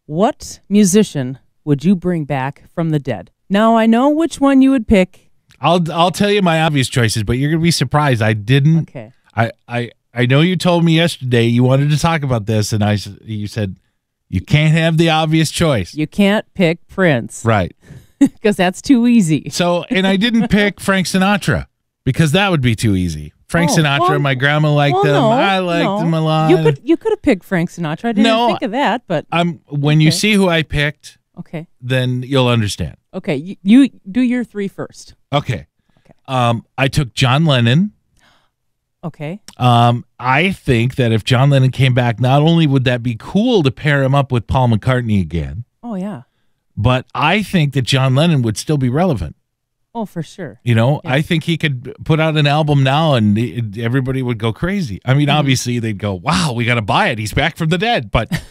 What musician would you bring back from the dead? Now, I know which one you would pick. I'll tell you my obvious choices, but you're going to be surprised. I didn't. Okay. I know you told me yesterday you wanted to talk about this, and you said you can't have the obvious choice. You can't pick Prince. Right. Because that's too easy. So, and I didn't pick Frank Sinatra because that would be too easy. Frank Sinatra, my grandma liked him. I liked him a lot. You could have picked Frank Sinatra. I didn't think of that, but when you see who I picked, okay, then you'll understand. Okay, you do your three first. Okay. I took John Lennon. Okay. I think that if John Lennon came back, not only would that be cool to pair him up with Paul McCartney again. Oh yeah. But I think that John Lennon would still be relevant. Oh, for sure. Yeah. I think he could put out an album now and everybody would go crazy. I mean, obviously they'd go, wow, we got to buy it. He's back from the dead. But,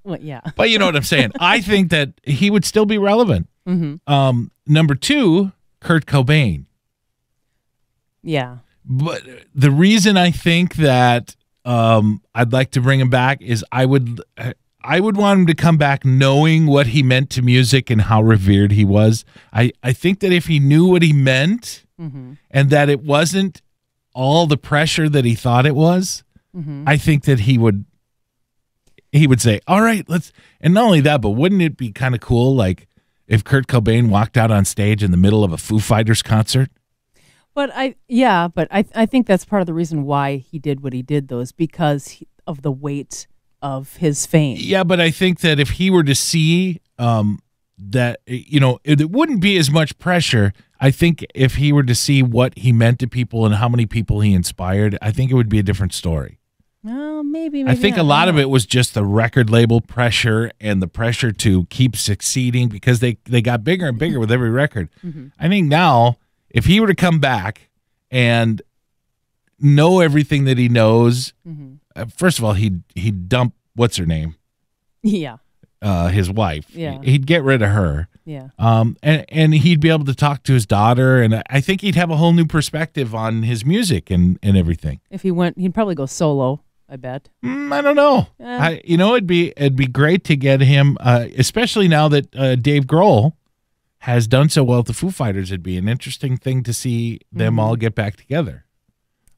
well, yeah. But you know what I'm saying? I think that he would still be relevant. Number 2, Kurt Cobain. Yeah. But the reason I think that I'd like to bring him back is I would want him to come back knowing what he meant to music and how revered he was. I think that if he knew what he meant and that it wasn't all the pressure that he thought it was, I think that he would say, all right, let's, and not only that, but wouldn't it be kind of cool, like if Kurt Cobain walked out on stage in the middle of a Foo Fighters concert? But I think that's part of the reason why he did what he did, though, is because of the weight of his fame. Yeah, but I think that if he were to see that, it wouldn't be as much pressure. I think if he were to see what he meant to people and how many people he inspired, I think it would be a different story. Well, maybe I think a lot of it was just the record label pressure and the pressure to keep succeeding because they got bigger and bigger with every record. I think now, if he were to come back and know everything that he knows, first of all, he'd dump, what's her name? Yeah. His wife. Yeah. He'd get rid of her. Yeah. And he'd be able to talk to his daughter, and I think he'd have a whole new perspective on his music and everything. If he went, he'd probably go solo, I bet. I don't know. It'd be great to get him, especially now that Dave Grohl has done so well with the Foo Fighters. It'd be an interesting thing to see them all get back together.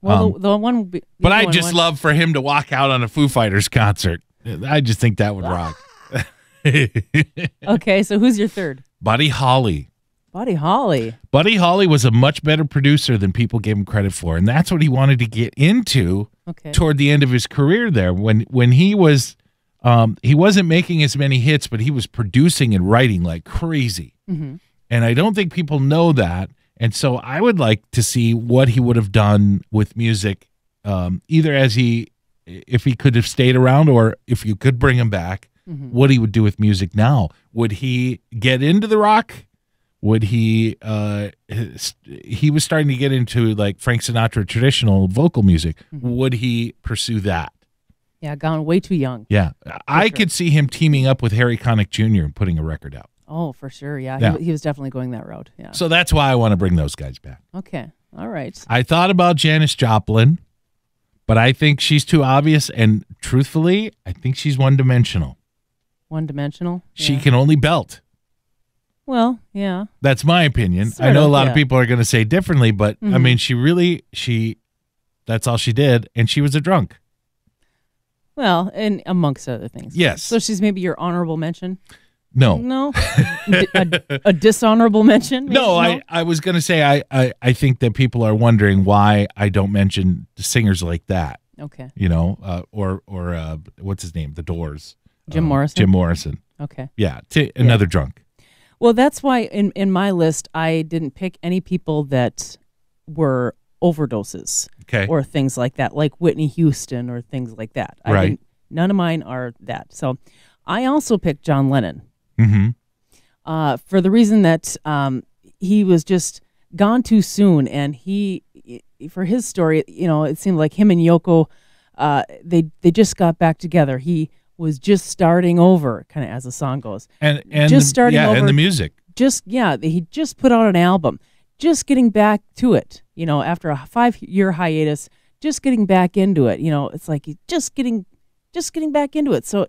Well, the one would be... But I'd just love for him to walk out on a Foo Fighters concert. I just think that would rock. Okay, so who's your third? Buddy Holly. Buddy Holly. Buddy Holly was a much better producer than people gave him credit for, and that's what he wanted to get into toward the end of his career there. When he was... he wasn't making as many hits, but he was producing and writing like crazy. And I don't think people know that. And so I would like to see what he would have done with music, either if he could have stayed around or if you could bring him back, what he would do with music now. Would he get into the rock? Would he was starting to get into like Frank Sinatra traditional vocal music. Would he pursue that? Yeah, gone way too young. Yeah. I could see him teaming up with Harry Connick Jr. and putting a record out. Oh, for sure. Yeah. He was definitely going that route. Yeah. So that's why I want to bring those guys back. Okay. All right. I thought about Janis Joplin, but I think she's too obvious. And truthfully, I think she's one-dimensional. One-dimensional? Yeah. She can only belt. Well, yeah. That's my opinion. I know a lot of people are going to say differently, but I mean, that's all she did. And she was a drunk. Well, and amongst other things. Yes. So she's maybe your honorable mention? No. No? a dishonorable mention? Maybe? No, I was going to say I think that people are wondering why I don't mention singers like that. Okay. Or what's his name? The Doors. Jim Morrison? Jim Morrison. Okay. Yeah, another drunk. Well, that's why in my list I didn't pick any people that were overdoses or things like that, like Whitney Houston or things like that. Right. None of mine are that. So I also picked John Lennon for the reason that he was just gone too soon, and for his story, it seemed like him and Yoko, they just got back together. He was just starting over, kind of as the song goes, and just starting over, and the music. He just put out an album, just getting back to it. After a 5-year hiatus, just getting back into it. It's like just getting back into it. So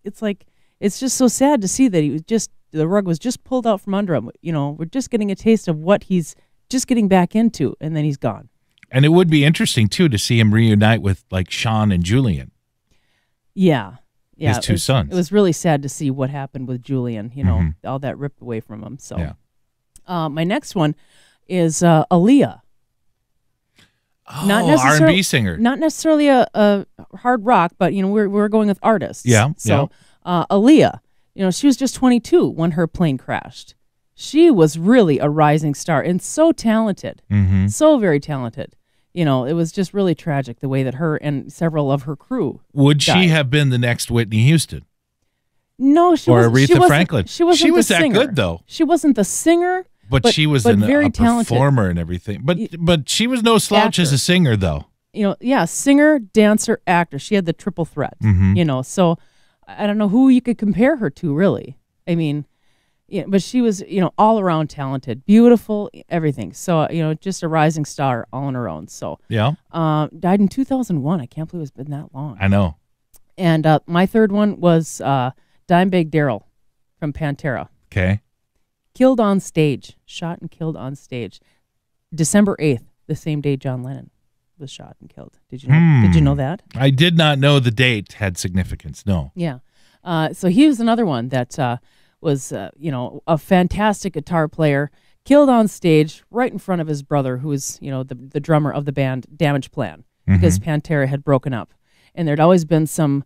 it's like it's just so sad to see that the rug was just pulled out from under him. We're just getting a taste of what he's just getting back into, and then he's gone. And it would be interesting too to see him reunite with like Sean and Julian. Yeah. His two sons. It was really sad to see what happened with Julian, all that ripped away from him. So, my next one is Aaliyah. Oh, R&B singer. Not necessarily a hard rock, but, we're going with artists. Yeah. So, Aaliyah, she was just 22 when her plane crashed. She was really a rising star and so talented, so very talented. It was just really tragic the way that her and several of her crew Would died. she have been the next Whitney Houston? No, she wasn't. Aretha Franklin. She wasn't. She was the that singer. good though. She wasn't the singer, but she was very a talented performer and everything. But she was no slouch as a singer though. Singer, dancer, actor. She had the triple threat. So I don't know who you could compare her to, really. I mean, but she was, all around talented, beautiful, everything. So, just a rising star all on her own. So, died in 2001. I can't believe it's been that long. I know. And my third one was Dimebag Darrell from Pantera. Okay. Killed on stage, shot and killed on stage. December 8th, the same day John Lennon was shot and killed. Did you know? Did you know that? I did not know the date had significance. No. Yeah. So he was another one that was, a fantastic guitar player, killed on stage right in front of his brother, who was, the drummer of the band Damage Plan, because Pantera had broken up. And there'd always been some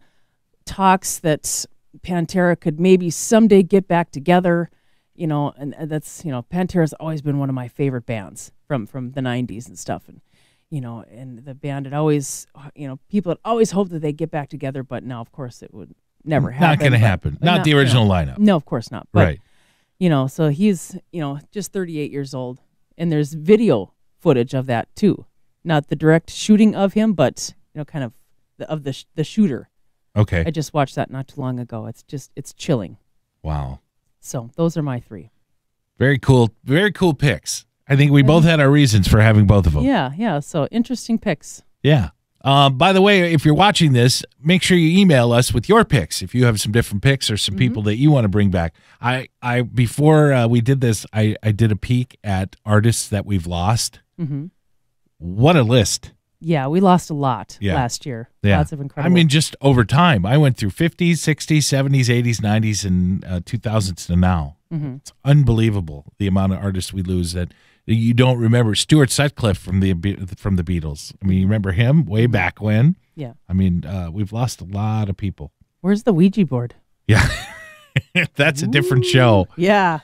talks that Pantera could maybe someday get back together, and that's, Pantera's always been one of my favorite bands from the 90s and stuff. And, and the band had always, people had always hoped that they'd get back together, but now, of course, it would never happen. Not going to happen. Not the original lineup. No, of course not. But, right. So he's, just 38 years old. And there's video footage of that, too. Not the direct shooting of him, but, kind of the shooter. Okay. I just watched that not too long ago. It's chilling. Wow. So those are my three. Very cool. Very cool picks. I think we both had our reasons for having both of them. Yeah. So interesting picks. Yeah. By the way, if you're watching this, make sure you email us with your picks. If you have some different picks or some people that you want to bring back. I before we did this, I did a peek at artists that we've lost. What a list. Yeah, we lost a lot last year. Yeah. Lots of incredible. I mean, just over time. I went through 50s, 60s, 70s, 80s, 90s, and 2000s to now. It's unbelievable the amount of artists we lose that you don't remember. Stuart Sutcliffe from the Beatles. I mean, you remember him way back when? Yeah. I mean, we've lost a lot of people. Where's the Ouija board? Yeah. That's a different show. Yeah.